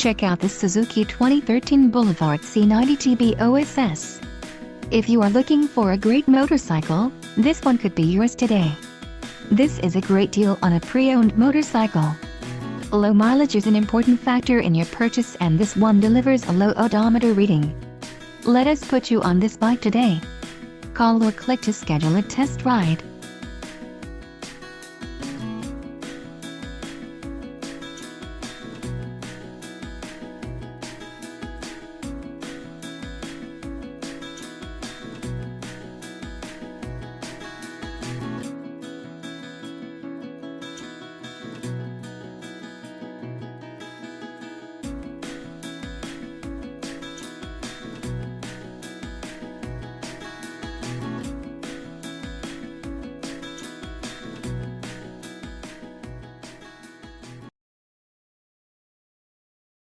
Check out the Suzuki 2013 Boulevard C90T B.O.S.S. If you are looking for a great motorcycle, this one could be yours today. This is a great deal on a pre-owned motorcycle. Low mileage is an important factor in your purchase, and this one delivers a low odometer reading. Let us put you on this bike today. Call or click to schedule a test ride.